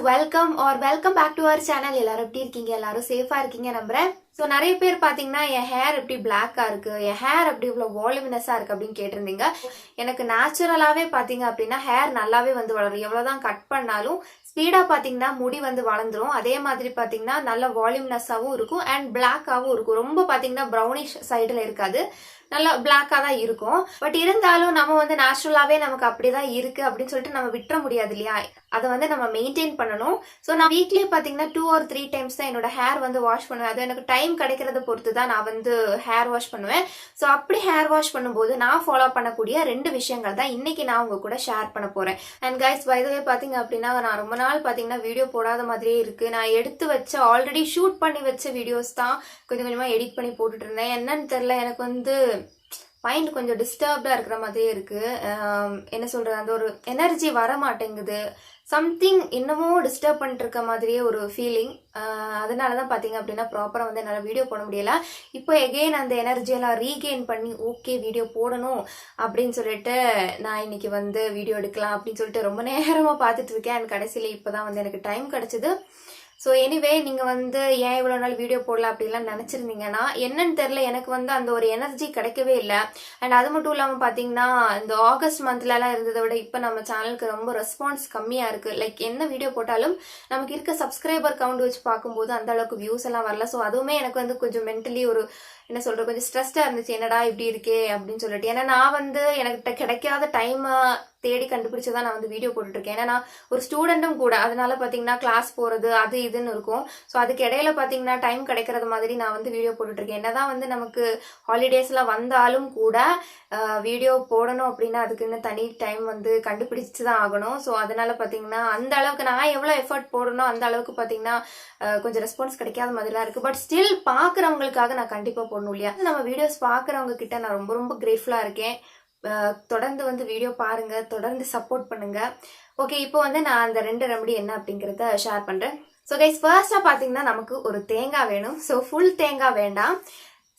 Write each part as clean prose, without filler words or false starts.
welcome back to our channel. எல்லாரும் எப்படி இருக்கீங்க? எல்லாரும் சேஃபா இருக்கீங்க நம்புறேன். சோ நிறைய பேர் பாத்தீங்கன்னா என் ஹேர் எப்படி பிளாக்கா இருக்கு, என் ஹேர் எப்படி இவ்வளவு வால்யூமினஸா இருக்கு அப்படின்னு கேட்டிருந்தீங்க. எனக்கு நேச்சுரலாவே பாத்தீங்க அப்படின்னா ஹேர் நல்லாவே வந்து வளரும். எவ்வளவுதான் கட் பண்ணாலும் ஸ்பீடா பாத்தீங்கன்னா முடி வந்து வளர்ந்துரும். அதே மாதிரி பாத்தீங்கன்னா நல்ல வால்யூமினஸாவும் இருக்கும் அண்ட் பிளாக்காவும் இருக்கும். ரொம்ப பாத்தீங்கன்னா ப்ரௌனிஷ் சைடுல இருக்காது, நல்லா பிளாக்கா தான் இருக்கும். பட் இருந்தாலும் நம்ம வந்து நேச்சுரலாவே நமக்கு அப்படிதான் இருக்கு அப்படின்னு சொல்லிட்டு நம்ம விட்டுற முடியாது இல்லையா? அதை வந்து நம்ம மெயின்டைன் பண்ணணும். ஸோ நான் வீக்லி பாத்தீங்கன்னா 2 or 3 times தான் என்னோட ஹேர் வந்து வாஷ் பண்ணுவேன். அது எனக்கு டைம் கிடைக்கிறத பொறுத்து தான் நான் வந்து ஹேர் வாஷ் பண்ணுவேன். ஸோ அப்படி ஹேர் வாஷ் பண்ணும்போது நான் ஃபாலோ பண்ணக்கூடிய 2 விஷயங்கள் தான் இன்னைக்கு நான் உங்க கூட ஷேர் பண்ண போறேன். அண்ட் கைஸ், பை த வே பாத்தீங்க அப்படின்னா நான் ரொம்ப நாள் பாத்தீங்கன்னா வீடியோ போடாத மாதிரியே இருக்கு. நான் எடுத்து வச்ச ஆல்ரெடி ஷூட் பண்ணி வச்ச வீடியோஸ் தான் கொஞ்சம் கொஞ்சமா எடிட் பண்ணி போட்டுட்டு இருந்தேன். என்னன்னு தெரியல, எனக்கு வந்து மைண்ட் கொஞ்சம் டிஸ்டர்ப்டா இருக்கிற மாதிரியே இருக்கு. என்ன சொல்றது, அந்த ஒரு எனர்ஜி வர மாட்டேங்குது. சம்திங் இன்னமும் டிஸ்டர்ப் பண்ணிட்டு இருக்க மாதிரியே ஒரு ஃபீலிங். அதனாலதான் பாத்தீங்க அப்படின்னா ப்ராப்பரா வந்து என்னால வீடியோ போட முடியல. இப்போ எகெயின் அந்த எனர்ஜியெல்லாம் ரீகெயின் பண்ணி ஓகே வீடியோ போடணும் அப்படின்னு சொல்லிட்டு நான் இன்னைக்கு வந்து வீடியோ எடுக்கலாம் அப்படின்னு சொல்லிட்டு ரொம்ப நேரமா பார்த்துட்டு இருக்கேன். அண்ட் கடைசியில இப்பதான் வந்து எனக்கு டைம் கிடைச்சது. ஸோ எனிவே, நீங்கள் வந்து ஏன் இவ்வளோ நாள் வீடியோ போடல அப்படிலாம் நினச்சிருந்தீங்கன்னா என்னன்னு தெரில, எனக்கு வந்து அந்த ஒரு எனர்ஜி கிடைக்கவே இல்லை. அண்ட் அது மட்டும் இல்லாமல் பார்த்தீங்கன்னா இந்த ஆகஸ்ட் மந்த்லலாம் இருந்ததை விட இப்போ நம்ம சேனலுக்கு ரொம்ப ரெஸ்பான்ஸ் கம்மியாக இருக்குது. லைக் என்ன வீடியோ போட்டாலும் நமக்கு இருக்க சப்ஸ்கிரைபர் கவுண்ட் வச்சு பார்க்கும்போது அந்த அளவுக்கு வியூஸ் எல்லாம் வரல. ஸோ அதுவுமே எனக்கு வந்து கொஞ்சம் மென்டலி ஒரு என்ன சொல்ற கொஞ்சம் ஸ்ட்ரெஸ்டா இருந்துச்சு. என்னடா இப்படி இருக்கே அப்படின்னு சொல்லிட்டு. ஏன்னா நான் வந்து எனக்கு கிடைக்காத டைம் தேடி கண்டுபிடிச்சதான் நான் வந்து வீடியோ போட்டுட்டு இருக்கேன். ஏன்னா நான் ஒரு ஸ்டூடெண்ட்டும் கூட, அதனால பாத்தீங்கன்னா கிளாஸ் போறது அது இதுன்னு இருக்கும். ஸோ அதுக்கு இடையில பாத்தீங்கன்னா டைம் கிடைக்கிறது மாதிரி நான் வந்து வீடியோ போட்டுட்டு இருக்கேன். என்னதான் வந்து நமக்கு ஹாலிடேஸ் எல்லாம் வந்தாலும் கூட வீடியோ போடணும் அப்படின்னா அதுக்குன்னு தனி டைம் வந்து கண்டுபிடிச்சுதான் ஆகணும். ஸோ அதனால பாத்தீங்கன்னா அந்த அளவுக்கு நான் எவ்வளவு எஃபர்ட் போடணும் அந்த அளவுக்கு பாத்தீங்கன்னா கொஞ்சம் ரெஸ்பான்ஸ் கிடைக்காத மாதிரிலாம் இருக்கு. பட் ஸ்டில் பாக்குறவங்களுக்காக நான் கண்டிப்பா போடணும் இல்லையா? நம்ம வீடியோஸ் பாக்குறவங்க கிட்ட நான் ரொம்ப ரொம்ப கிரேட்ஃபுல்லா இருக்கேன். தொடர்ந்து வந்து வீடியோ பாருங்க, தொடர்ந்து சப்போர்ட் பண்ணுங்க. ஓகே, இப்போ வந்து நான் அந்த 2 ரெமடி என்ன அப்படிங்கறத ஷேர் பண்றேன். ஸோ கைஸ், ஃபர்ஸ்டா பாத்தீங்கன்னா நமக்கு ஒரு தேங்காய் வேணும். ஸோ ஃபுல் தேங்காய் வேண்டாம்.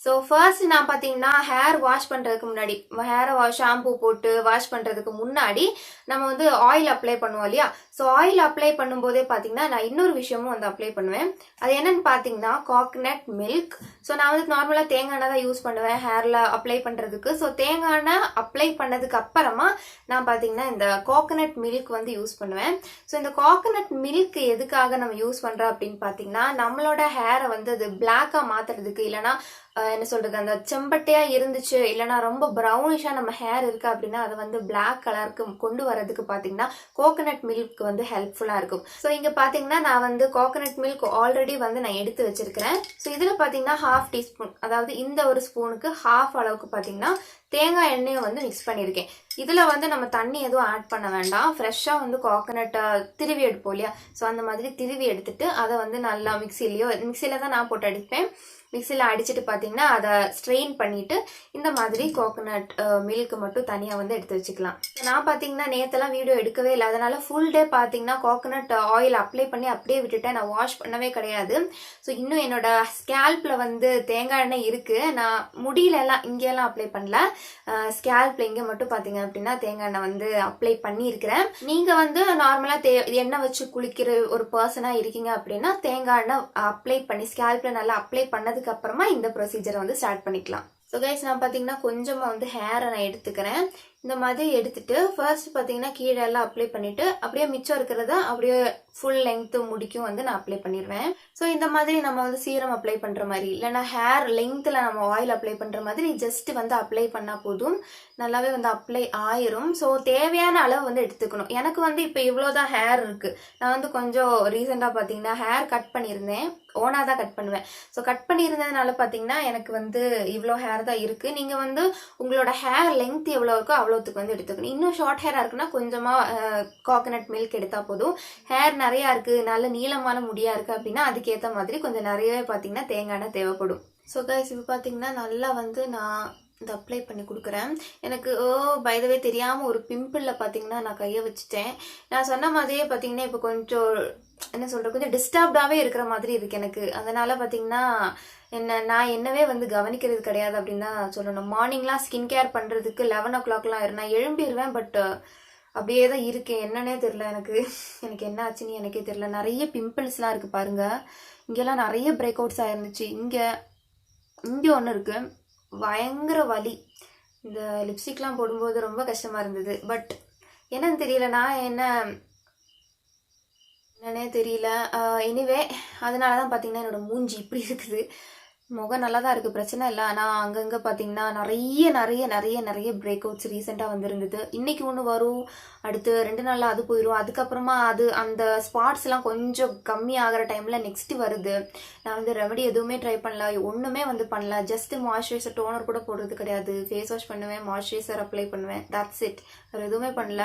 ஸோ ஃபர்ஸ்ட் நான் பார்த்தீங்கன்னா ஹேர் வாஷ் பண்ணுறதுக்கு முன்னாடி, ஹேரை ஷாம்பு போட்டு வாஷ் பண்ணுறதுக்கு முன்னாடி நம்ம வந்து ஆயில் அப்ளை பண்ணுவோம் இல்லையா? ஸோ ஆயில் அப்ளை பண்ணும்போதே பார்த்தீங்கன்னா நான் இன்னொரு விஷயமும் வந்து அப்ளை பண்ணுவேன். அது என்னன்னு பார்த்தீங்கன்னா கோகனட் மில்க். ஸோ நான் வந்து நார்மலாக தேங்காய் எண்ணெய் தான் யூஸ் பண்ணுவேன் ஹேரில் அப்ளை பண்ணுறதுக்கு. ஸோ தேங்காய் எண்ணெய் அப்ளை பண்ணதுக்கு அப்புறமா நான் பார்த்தீங்கன்னா இந்த கோகனட் மில்க் வந்து யூஸ் பண்ணுவேன். ஸோ இந்த கோகனட் மில்க் எதுக்காக நம்ம யூஸ் பண்ணுறோம் அப்படின்னு பார்த்தீங்கன்னா நம்மளோட ஹேரை வந்து அது பிளாக்காக மாற்றுறதுக்கு, இல்லைன்னா என்ன சொல்றது, அந்த செம்பட்டையா இருந்துச்சு இல்லைன்னா ரொம்ப ப்ரௌனிஷா நம்ம ஹேர் இருக்கு அப்படின்னா அதை வந்து பிளாக் கலருக்கு கொண்டு வரதுக்கு பாத்தீங்கன்னா கோகனட் மில்க் வந்து ஹெல்ப்ஃபுல்லா இருக்கும். ஸோ இங்க பாத்தீங்கன்னா நான் வந்து கோகனட் மில்க் ஆல்ரெடி வந்து நான் எடுத்து வச்சிருக்கிறேன். ஸோ இதுல பாத்தீங்கன்னா 1/2 டீஸ்பூன், அதாவது இந்த ஒரு ஸ்பூனுக்கு 1/2 அளவுக்கு பாத்தீங்கன்னா தேங்காய் எண்ணெயை வந்து மிக்ஸ் பண்ணியிருக்கேன். இதுல வந்து நம்ம தண்ணி எதுவும் ஆட் பண்ண வேண்டாம். ஃப்ரெஷ்ஷா வந்து கோகனட்டை திருவி எடுப்போம் இல்லையா? ஸோ அந்த மாதிரி திருவி எடுத்துட்டு அதை வந்து நல்லா மிக்சியில தான் நான் போட்டு அடிப்பேன். மிக்சியில் அடிச்சுட்டு பார்த்தீங்கன்னா அதை ஸ்ட்ரெயின் பண்ணிட்டு இந்த மாதிரி கோகனட் மில்க் மட்டும் தனியாக வந்து எடுத்து வச்சுக்கலாம். நான் பார்த்தீங்கன்னா நேற்றெல்லாம் வீடியோ எடுக்கவே இல்லை, அதனால ஃபுல் டே பார்த்தீங்கன்னா கோகனட் ஆயில் அப்ளை பண்ணி அப்படியே விட்டுட்டேன். நான் வாஷ் பண்ணவே கிடையாது. ஸோ இன்னும் என்னோட ஸ்கேல்ப்ல வந்து தேங்காய் எண்ணெய் இருக்கு. நான் முடியலெல்லாம் இங்கெல்லாம் அப்ளை பண்ணல, ஸ்கேல்ப்ல இங்கே மட்டும் பார்த்தீங்க அப்படின்னா தேங்காய் எண்ணெய் வந்து அப்ளை பண்ணியிருக்கிறேன். நீங்க வந்து நார்மலா எண்ணெய் வச்சு குளிக்கிற ஒரு பர்சனா இருக்கீங்க அப்படின்னா தேங்காய் எண்ணெய் அப்ளை பண்ணி ஸ்கேல்ப்ல நல்லா அப்ளை பண்ணது அப்புறமா இந்த ப்ரொசீஜரை வந்து ஸ்டார்ட் பண்ணிக்கலாம். ஸோ கைஸ், நான் பார்த்தீங்கன்னா கொஞ்சமா வந்து ஹேரை நான் எடுத்துக்கிறேன். இந்த மாதிரி எடுத்துட்டு ஃபர்ஸ்ட் பார்த்தீங்கன்னா கீழே எல்லாம் அப்ளை பண்ணிட்டு அப்படியே மிச்சம் இருக்கிறத அப்படியே ஃபுல் லெங்த் முடிக்கும் வந்து நான் அப்ளை பண்ணிடுவேன். ஸோ இந்த மாதிரி நம்ம வந்து சீரம் அப்ளை பண்ற மாதிரி இல்லைன்னா ஹேர் லெங்த்ல நம்ம ஆயில் அப்ளை பண்ற மாதிரி ஜஸ்ட் வந்து அப்ளை பண்ணா போதும், நல்லாவே வந்து அப்ளை ஆயிரும். ஸோ தேவையான அளவு வந்து எடுத்துக்கணும். எனக்கு வந்து இப்போ இவ்வளோதான் ஹேர் இருக்கு. நான் வந்து கொஞ்சம் ரீசெண்டாக பார்த்தீங்கன்னா ஹேர் கட் பண்ணியிருந்தேன், ஓனா தான் கட் பண்ணுவேன். ஸோ கட் பண்ணியிருந்ததுனால பார்த்தீங்கன்னா எனக்கு வந்து இவ்வளோ ஹேர் தான் இருக்கு. நீங்க வந்து உங்களோட ஹேர் லெங்த் எவ்வளோ இருக்கோ அவ்வளோத்துக்கு வந்து எடுத்துக்கணும். இன்னும் ஷார்ட் ஹேரா இருக்குன்னா கொஞ்சமா கோகனட் மில்க் எடுத்தா போதும். ஹேர் நிறைய இருக்கு, நல்ல நீளமான முடியா இருக்கு அப்படின்னா அதுக்கேற்ற மாதிரி கொஞ்சம் நிறையவே பார்த்தீங்கன்னா தேங்காய் எண்ணெய் தேவைப்படும். ஸோ கைஸ், இப்போ பார்த்தீங்கன்னா நல்லா வந்து நான் இந்த அப்ளை பண்ணி கொடுக்குறேன். எனக்கு பை த வே தெரியாம ஒரு பிம்பிள்ல பார்த்தீங்கன்னா நான் கையை வச்சுட்டேன். நான் சொன்ன மாதிரியே பார்த்தீங்கன்னா இப்போ கொஞ்சம் என்ன சொல்ற கொஞ்சம் டிஸ்டர்ப்டாவே இருக்கிற மாதிரி இருக்கு எனக்கு. அதனால பார்த்தீங்கன்னா நான் என்னவே வந்து கவனிக்கிறது கிடையாது அப்படின்னு தான் சொல்லணும். மார்னிங்லாம் ஸ்கின் கேர் பண்றதுக்கு 11 o'clockலாம் நான் எழும்பிடுவேன். பட் அப்படியே தான் இருக்கேன். என்னன்னே தெரியல எனக்கு. எனக்கு என்ன ஆச்சுன்னு எனக்கே தெரியல. நிறைய பிம்பிள்ஸ்லாம் இருக்குது பாருங்க. இங்கெல்லாம் நிறைய பிரேக் அவுட்ஸ் ஆயிருந்துச்சு. இங்கே ஒன்று இருக்கு, பயங்கர வலி. இந்த லிப்ஸ்டிக்லாம் போடும்போது ரொம்ப கஷ்டமாக இருந்தது. பட் என்னன்னு தெரியல, நான் என்னன்னே தெரியல. எனிவே அதனால தான் பார்த்தீங்கன்னா என்னோட மூஞ்சி இப்படி இருக்குது. முகம் நல்லா தான் இருக்குது, பிரச்சனை இல்லை. ஆனால் அங்கங்கே பார்த்தீங்கன்னா நிறைய நிறைய நிறைய நிறைய பிரேக் அவுட்ஸ் ரீசெண்டாக வந்துருந்தது. இன்றைக்கி ஒன்று வரும், அடுத்து 2 நாளில் அது போயிடும். அதுக்கப்புறமா அந்த ஸ்பாட்ஸ்லாம் கொஞ்சம் கம்மி ஆகிற டைமில் நெக்ஸ்ட்டு வருது. நான் வந்து ரெமடி எதுவுமே ட்ரை பண்ணல, ஒன்றுமே வந்து பண்ணல. ஜஸ்ட்டு மாய்ஸ்சரைசர், டோனர் கூட போடுறது கிடையாது. ஃபேஸ் வாஷ் பண்ணுவேன், மாய்ஸ்சரைசர் அப்ளை பண்ணுவேன், தட்ஸ் இட். வேறு எதுவுமே பண்ணல.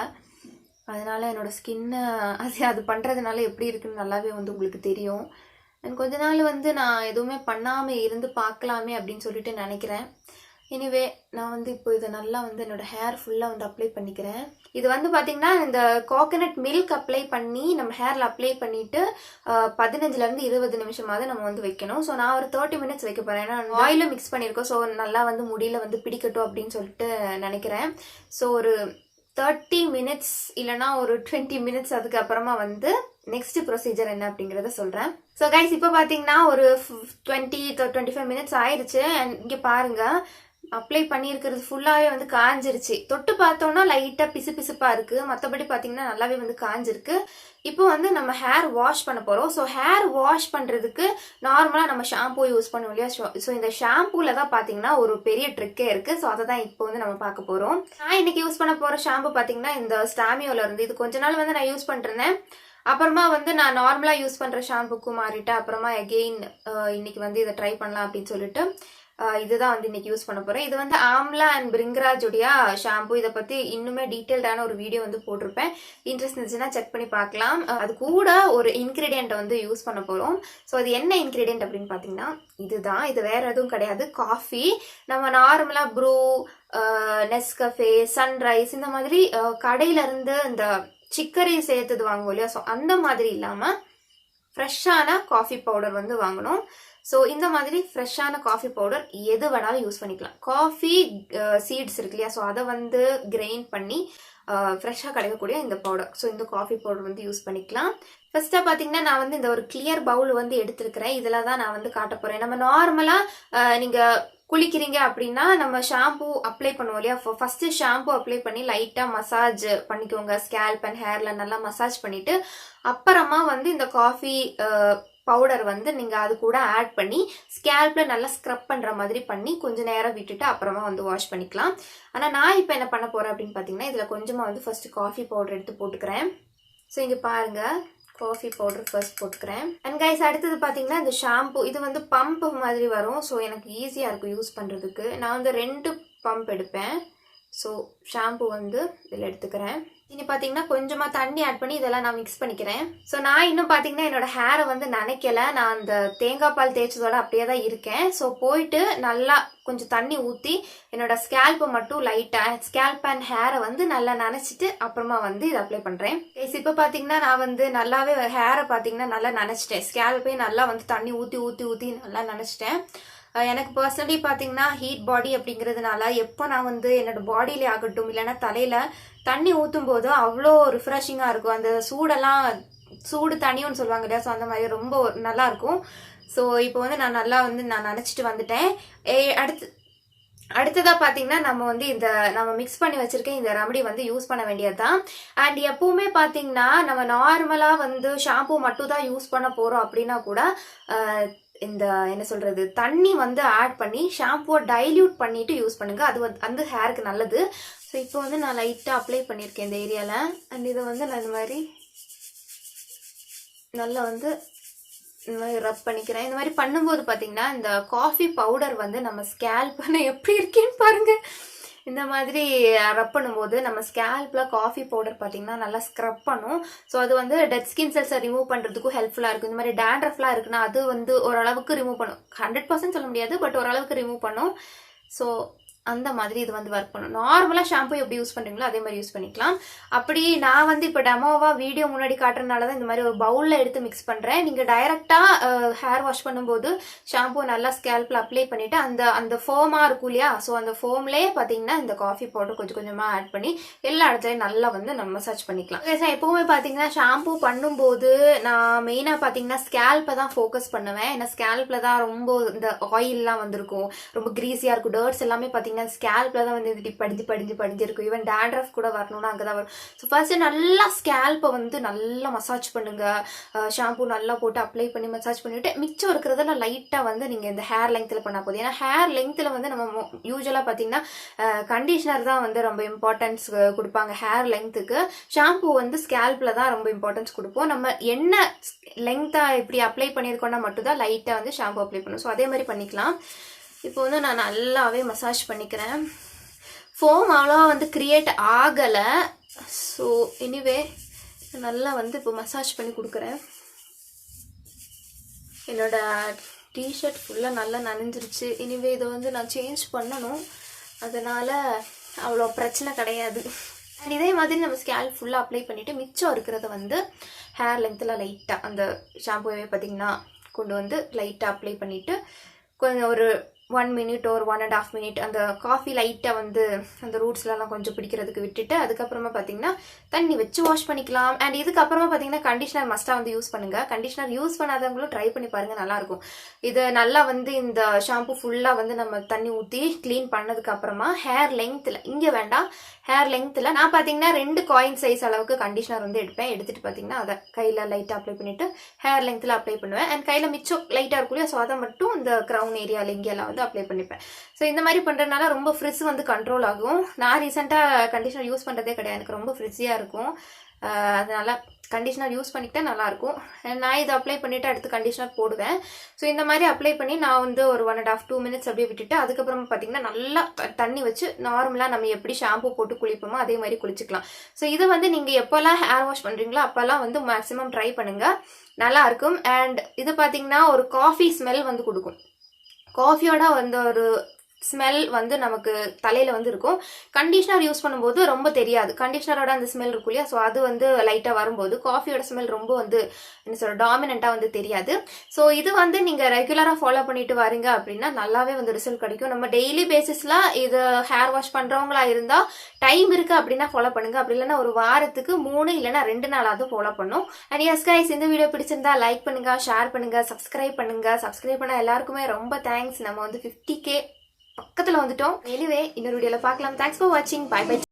அதனால் என்னோட ஸ்கின்னு அது பண்ணுறதுனால எப்படி இருக்குன்னு நல்லாவே வந்து உங்களுக்கு தெரியும். அண்ட் கொஞ்ச நாள் வந்து நான் எதுவுமே பண்ணாமல் இருந்து பார்க்கலாமே அப்படின்னு சொல்லிட்டு நினைக்கிறேன். எனிவே நான் வந்து இப்போ இதை நல்லா வந்து என்னோட ஹேர் ஃபுல்லாக வந்து அப்ளை பண்ணிக்கிறேன். இது வந்து பார்த்தீங்கன்னா இந்த கோகனட் மில்க் அப்ளை பண்ணி நம்ம ஹேரில் அப்ளை பண்ணிவிட்டு 15லேருந்து 20 நிமிஷமாவது நம்ம வந்து வைக்கணும். ஸோ நான் ஒரு 30 மினிட்ஸ் வைக்க போகிறேன். ஏன்னா ஆயிலும் மிக்ஸ் பண்ணியிருக்கோம். ஸோ நல்லா வந்து முடியல வந்து பிடிக்கட்டும் அப்படின்னு சொல்லிட்டு நினைக்கிறேன். ஸோ ஒரு 30 மினிட்ஸ் இல்லைனா ஒரு 20 மினிட்ஸ் அதுக்கப்புறமா வந்து நெக்ஸ்ட் ப்ரொசீஜர் என்ன அப்படிங்கிறத சொல்கிறேன். ஸோ கைஸ் இப்போ பார்த்தீங்கன்னா ஒரு 20-25 மினிட்ஸ் ஆயிடுச்சு. அண்ட் இங்கே பாருங்கள், அப்ளை பண்ணியிருக்கிறது ஃபுல்லாகவே வந்து காஞ்சிருச்சு. தொட்டு பார்த்தோன்னா லைட்டாக பிசு பிசுப்பாக இருக்குது, மற்றபடி பார்த்தீங்கன்னா நல்லாவே வந்து காஞ்சிருக்கு. இப்போ வந்து நம்ம ஹேர் வாஷ் பண்ண போகிறோம். ஸோ ஹேர் வாஷ் பண்ணுறதுக்கு நார்மலாக நம்ம ஷாம்பூ யூஸ் பண்ணுவோம் இல்லையா? ஸோ இந்த ஷாம்பூவில் தான் பார்த்தீங்கன்னா ஒரு பெரிய ட்ரிக்கே இருக்குது. ஸோ அதை தான் இப்போ வந்து நம்ம பார்க்க போகிறோம். நான் இன்னைக்கு யூஸ் பண்ண போகிற ஷாம்பு பார்த்தீங்கன்னா இந்த ஸ்டாமியோவில் இருந்து. இது கொஞ்ச நாள் வந்து நான் யூஸ் பண்ணிருந்தேன். அப்புறமா வந்து நான் நார்மலாக யூஸ் பண்ணுற ஷாம்புக்கு மாறிட்டேன். அப்புறமா அகெயின் இன்னைக்கு வந்து இதை ட்ரை பண்ணலாம் அப்படின்னு சொல்லிட்டு இதுதான் வந்து இன்னைக்கு யூஸ் பண்ண போகிறேன். இது வந்து ஆம்லா அண்ட் பிரிங்கராஜுடைய ஷாம்பு. இதை பற்றி இன்னுமே டீட்டெயில்டான ஒரு வீடியோ வந்து போட்டிருப்பேன். இன்ட்ரெஸ்ட் இருந்துச்சுன்னா செக் பண்ணி பார்க்கலாம். அது கூட ஒரு இன்க்ரீடியண்ட்டை வந்து யூஸ் பண்ண போகிறோம். ஸோ அது என்ன இன்க்ரீடியன்ட் அப்படின்னு பார்த்தீங்கன்னா இதுதான். இது வேற எதுவும் கிடையாது, காஃபி. நம்ம நார்மலாக ப்ரூ, நெஸ்கஃபே, சன்ரைஸ் இந்த மாதிரி கடையிலேருந்து இந்த சிக்கரி சேர்த்தது வாங்குவோம் இல்லையா? ஸோ அந்த மாதிரி இல்லாமல் ஃப்ரெஷ்ஷான காஃபி பவுடர் வந்து வாங்கணும். ஸோ இந்த மாதிரி ஃப்ரெஷ்ஷான காஃபி பவுடர் எது வேணாலும் யூஸ் பண்ணிக்கலாம். காஃபி சீட்ஸ் இருக்கு இல்லையா? ஸோ அதை வந்து கிரைண்ட் பண்ணி ஃப்ரெஷ்ஷாக கிடைக்கக்கூடிய இந்த பவுடர். ஸோ இந்த காஃபி பவுடர் வந்து யூஸ் பண்ணிக்கலாம். ஃபர்ஸ்ட்டாக பார்த்தீங்கன்னா நான் வந்து இந்த ஒரு கிளியர் பவுல் வந்து எடுத்துருக்கிறேன். இதில் தான் நான் வந்து காட்ட போகிறேன். நம்ம நார்மலாக நீங்கள் குளிக்கிறீங்க அப்படின்னா நம்ம ஷாம்பூ அப்ளை பண்ணுவோம் இல்லையா? ஃபர்ஸ்ட் ஷாம்பூ அப்ளை பண்ணி லைட்டாக மசாஜ் பண்ணிக்கோங்க. ஸ்கேல்ப் அண்ட் ஹேரில் நல்லா மசாஜ் பண்ணிவிட்டு அப்புறமா வந்து இந்த காஃபி பவுடர் வந்து நீங்கள் அது கூட ஆட் பண்ணி ஸ்கேல்பில் நல்லா ஸ்க்ரப் பண்ணுற மாதிரி பண்ணி கொஞ்சம் நேரம் விட்டுட்டு அப்புறமா வந்து வாஷ் பண்ணிக்கலாம். ஆனால் நான் இப்போ என்ன பண்ண போகிறேன் அப்படின்னு பார்த்தீங்கன்னா இதில் கொஞ்சமாக வந்து ஃபர்ஸ்ட் காஃபி பவுடர் எடுத்து போட்டுக்கிறேன். ஸோ இங்கே பாருங்கள், காஃபி பவுடர் ஃபர்ஸ்ட் போட்டுக்கிறேன். அண்ட் கைஸ் அடுத்தது பார்த்தீங்கன்னா இந்த ஷாம்பு. இது வந்து பம்ப் மாதிரி வரும். ஸோ எனக்கு ஈஸியாக இருக்கும் யூஸ் பண்ணுறதுக்கு. நான் வந்து 2 பம்ப் எடுப்பேன். ஸோ ஷாம்பு வந்து இதில் எடுத்துக்கிறேன். இனி பார்த்தீங்கன்னா கொஞ்சமாக தண்ணி ஆட் பண்ணி இதெல்லாம் நான் மிக்ஸ் பண்ணிக்கிறேன். ஸோ நான் இன்னும் பார்த்தீங்கன்னா என்னோட ஹேரை வந்து நனைக்கலை. நான் அந்த தேங்காய் பால் தேய்ச்சதோட அப்படியே தான் இருக்கேன். ஸோ போயிட்டு நல்லா கொஞ்சம் தண்ணி ஊற்றி என்னோட ஸ்கேல்ப்பை மட்டும் லைட்டாக ஸ்கேல்ப் அண்ட் ஹேரை வந்து நல்லா நனைச்சிட்டு அப்புறமா வந்து இதை அப்ளை பண்ணுறேன். இப்போ பார்த்தீங்கன்னா நான் வந்து நல்லாவே ஹேரை பார்த்தீங்கன்னா நல்லா நனைச்சிட்டேன். ஸ்கேல்ப்பையும் நல்லா வந்து தண்ணி ஊற்றி ஊற்றி ஊற்றி நல்லா நனைச்சிட்டேன். எனக்கு பர்சனலி பார்த்தீங்கன்னா ஹீட் பாடி அப்படிங்கிறதுனால எப்போ நான் வந்து என்னோட பாடியிலே ஆகட்டும் இல்லைன்னா தலையில் தண்ணி ஊற்றும் போது அவ்வளோ ரிஃப்ரெஷிங்காக இருக்கும். அந்த சூடு தண்ணின்னு சொல்லுவாங்க இல்லையா? ஸோ அந்த மாதிரி ரொம்ப நல்லா இருக்கும். ஸோ இப்போ வந்து நான் நல்லா வந்து நான் நினச்சிட்டு வந்துட்டேன். அடுத்ததாக பார்த்தீங்கன்னா நம்ம மிக்ஸ் பண்ணி வச்சிருக்க இந்த ரெமடி வந்து யூஸ் பண்ண வேண்டியது தான். அண்ட் எப்பவுமே பார்த்தீங்கன்னா நம்ம நார்மலாக வந்து ஷாம்பூ மட்டும் தான் யூஸ் பண்ண போகிறோம் அப்படின்னா கூட இந்த என்ன சொல்றது தண்ணி வந்து ஆட் பண்ணி ஷாம்புவை டைல்யூட் பண்ணிட்டு யூஸ் பண்ணுங்க. அது வந்து ஹேருக்கு நல்லது. ஸோ இப்போ வந்து நான் லைட்டாக அப்ளை பண்ணியிருக்கேன் இந்த ஏரியாவில். அண்ட் இதை வந்து நான் இந்த மாதிரி நல்லா வந்து இந்த மாதிரி ரப் பண்ணிக்கிறேன். இந்த மாதிரி பண்ணும்போது பார்த்தீங்கன்னா இந்த காஃபி பவுடர் வந்து நம்ம ஸ்கேல்ப் எப்படி இருக்கேன்னு பாருங்க. இந்த மாதிரி ரப் பண்ணும்போது நம்ம ஸ்கேல்பில் காஃபி பவுடர் பார்த்தீங்கன்னா நல்லா ஸ்க்ரப் பண்ணும். ஸோ அது வந்து டெட் ஸ்கின் செல்ஸை ரிமூவ் பண்ணுறதுக்கும் ஹெல்ப்ஃபுல்லாக இருக்கும். இந்த மாதிரி டேண்ட்ரஃப்லாம் இருக்குன்னா அது வந்து ஓரளவுக்கு ரிமூவ் பண்ணும். 100% சொல்ல முடியாது, பட் ஓரளவுக்கு ரிமூவ் பண்ணும். ஸோ அந்த மாதிரி இது வந்து ஒர்க் பண்ணும். நார்மலாக ஷாம்பு எப்படி யூஸ் பண்ணுறீங்களோ அதே மாதிரி யூஸ் பண்ணிக்கலாம். அப்படி நான் வந்து இப்போ டெமோவாக வீடியோ முன்னாடி காட்டுறதுனால தான் இந்த மாதிரி ஒரு பவுலில் எடுத்து மிக்ஸ் பண்ணுறேன். நீங்கள் டைரெக்டாக ஹேர் வாஷ் பண்ணும்போது ஷாம்பு நல்லா ஸ்கேல்பில் அப்ளை பண்ணிவிட்டு அந்த ஃபோமாக இருக்கும் இல்லையா, ஸோ அந்த ஃபோம்லேயே பார்த்தீங்கன்னா இந்த காஃபி பவுடர் கொஞ்சம் கொஞ்சமாக ஆட் பண்ணி எல்லா இடத்துலையும் நல்லா வந்து நம்ம மசாஜ் பண்ணிக்கலாம். எப்போவுமே பார்த்தீங்கன்னா ஷாம்பு பண்ணும்போது நான் மெயினாக பார்த்தீங்கன்னா ஸ்கேல்ப்பை தான் ஃபோக்கஸ் பண்ணுவேன். ஏன்னா ஸ்கேல்பில் தான் ரொம்ப இந்த ஆயில்லாம் வந்திருக்கும், ரொம்ப கிரீஸியாக இருக்கும். டர்ட்ஸ் எல்லாமே பார்த்தீங்கன்னா ஸ்கேல்பில் தான் வந்து இப்படி படிஞ்சிருக்கும். ஈவன் டேண்ட்ரஃப் கூட வரணும்னா அங்கே தான் வரும். ஸோ ஃபர்ஸ்ட் நல்லா ஸ்கேல்ப்பை வந்து நல்லா மசாஜ் பண்ணுங்க. ஷாம்பு நல்லா போட்டு அப்ளை பண்ணி மசாஜ் பண்ணிவிட்டு மிச்சம் இருக்கிறதெல்லாம் லைட்டாக வந்து நீங்கள் இந்த ஹேர் லெங்த்தில் பண்ணால் போதும். ஏன்னா ஹேர் லெங்த்தில் வந்து நம்ம யூஸ்வலாக பார்த்தீங்கன்னா கண்டிஷனர் தான் வந்து ரொம்ப இம்பார்ட்டன்ஸ் கொடுப்பாங்க ஹேர் லெங்த்துக்கு. ஷாம்பு வந்து ஸ்கேல்பில் தான் ரொம்ப இம்பார்ட்டன்ஸ் கொடுப்போம். நம்ம என்ன லெங்த்தாக இப்படி அப்ளை பண்ணியிருக்கோன்னா மட்டும்தான் லைட்டாக வந்து ஷாம்பு அப்ளை பண்ணும். ஸோ அதே மாதிரி பண்ணிக்கலாம். இப்போ வந்து நான் நல்லாவே மசாஜ் பண்ணிக்கிறேன். ஃபோம் அவ்வளோவா வந்து கிரியேட் ஆகலை. ஸோ எனிவே நல்லா வந்து இப்போ மசாஜ் பண்ணி கொடுக்குறேன். என்னோட டிஷர்ட் ஃபுல்லாக நல்லா நனைஞ்சிருச்சு. எனிவே இதை வந்து நான் சேஞ்ச் பண்ணணும், அதனால் அவ்வளோ பிரச்சனை கிடையாது. அண்ட் இதே மாதிரி நம்ம ஸ்கேல்ப் ஃபுல்லாக அப்ளை பண்ணிவிட்டு மிச்சம் இருக்கிறத வந்து ஹேர் லென்த்தில் லைட்டாக அந்த ஷாம்புவே பார்த்திங்கன்னா கொண்டு வந்து லைட்டாக அப்ளை பண்ணிவிட்டு கொஞ்சம் ஒரு 1 minute or 1.5 minutes அந்த காஃபி லைட்டாக வந்து அந்த ரூட்ஸ்லாம் கொஞ்சம் பிடிக்கிறதுக்கு விட்டுட்டு அதுக்கப்புறமா பார்த்தீங்கன்னா தண்ணி வச்சு வாஷ் பண்ணிக்கலாம். அண்ட் இதுக்கப்புறமா பார்த்தீங்கன்னா கண்டிஷனர் மஸ்ட்டாக வந்து யூஸ் பண்ணுங்கள். கண்டிஷனர் யூஸ் பண்ணாதவங்களும் ட்ரை பண்ணி பாருங்கள், நல்லாயிருக்கும். இது நல்லா வந்து இந்த ஷாம்பு ஃபுல்லாக வந்து நம்ம தண்ணி ஊற்றி க்ளீன் பண்ணதுக்கு அப்புறமா ஹேர் லெங்த்தில், இங்கே வேண்டாம் ஹேர் லெங்த்தில் நான் பார்த்தீங்கன்னா 2 காயின் சைஸ் அளவுக்கு கண்டிஷனர் வந்து எடுப்பேன். எடுத்துகிட்டு பார்த்தீங்கன்னா அதை கையில் லைட்டாக அப்ளை பண்ணிவிட்டு ஹேர் லெங்த்தில் அப்ளை பண்ணுவேன். அண்ட் கையில் மிச்சம் லைட்டாக இருக்கும் இல்லையா, ஸோ அதை மட்டும் இந்த க்ரௌன் ஏரியாவில் இங்கெல்லாம் வந்து அப்ளை பண்ணிப்பேன். ஸோ இந்த மாதிரி பண்ணுறதுனால ரொம்ப ஃப்ரிஸ் வந்து கண்ட்ரோல் ஆகும். நான் ரீசெண்டாக கண்டிஷனர் யூஸ் பண்ணுறதே கிடையாது, எனக்கு ரொம்ப ஃப்ரிஸியாக இருக்கும். அதனால கண்டிஷனர் யூஸ் பண்ணிக்கிட்டா நல்லாயிருக்கும். நான் இதை அப்ளை பண்ணிவிட்டு அடுத்து கண்டிஷனர் போடுவேன். ஸோ இந்த மாதிரி அப்ளை பண்ணி நான் வந்து ஒரு 1.5-2 minutes அப்படியே விட்டுட்டு அதுக்கப்புறமா பார்த்தீங்கன்னா நல்லா தண்ணி வச்சு நார்மலாக நம்ம எப்படி ஷாம்பு போட்டு குளிப்போமோ அதே மாதிரி குளிச்சுக்கலாம். ஸோ இது வந்து நீங்கள் எப்போல்லாம் ஹேர் வாஷ் பண்ணுறீங்களோ அப்போல்லாம் வந்து மேக்ஸிமம் ட்ரை பண்ணுங்கள், நல்லாயிருக்கும். அண்ட் இது பார்த்தீங்கன்னா ஒரு காஃபி ஸ்மெல் வந்து கொடுக்கும். காஃபியோட வந்து ஒரு ஸ்மெல் வந்து நமக்கு தலையில் வந்து இருக்கும். கண்டிஷனர் யூஸ் பண்ணும்போது ரொம்ப தெரியாது, கண்டிஷனரோட அந்த ஸ்மெல் இருக்கும் இல்லையா, ஸோ அது வந்து லைட்டாக வரும்போது காஃபியோட ஸ்மெல் ரொம்ப வந்து என்ன சொல்ற டாமினண்ட்டாக வந்து தெரியாது. ஸோ இது வந்து நீங்கள் ரெகுலராக ஃபாலோ பண்ணிட்டு வரீங்க அப்படின்னா நல்லாவே வந்து ரிசல்ட் கிடைக்கும். நம்ம டெய்லி பேசிஸில் இது ஹேர் வாஷ் பண்ணுறவங்களா இருந்தால் டைம் இருக்குது அப்படின்னா ஃபாலோ பண்ணுங்கள். அப்படி இல்லைன்னா ஒரு வாரத்துக்கு 3 இல்லைன்னா 2 நாளாவது ஃபாலோ பண்ணும். அண்ட் எஸ் கைஸ், இந்த வீடியோ பிடிச்சிருந்தா லைக் பண்ணுங்கள், ஷேர் பண்ணுங்கள், சப்ஸ்கிரைப் பண்ணுங்கள். சப்ஸ்கிரைப் பண்ண எல்லாருக்குமே ரொம்ப தேங்க்ஸ். நம்ம வந்து 50K பக்கத்தில் வந்துட்டோம். எனிவே இன்னொரு வீடியோவில் பார்க்கலாம். தேங்க்ஸ் ஃபார் வாட்சிங். Bye by.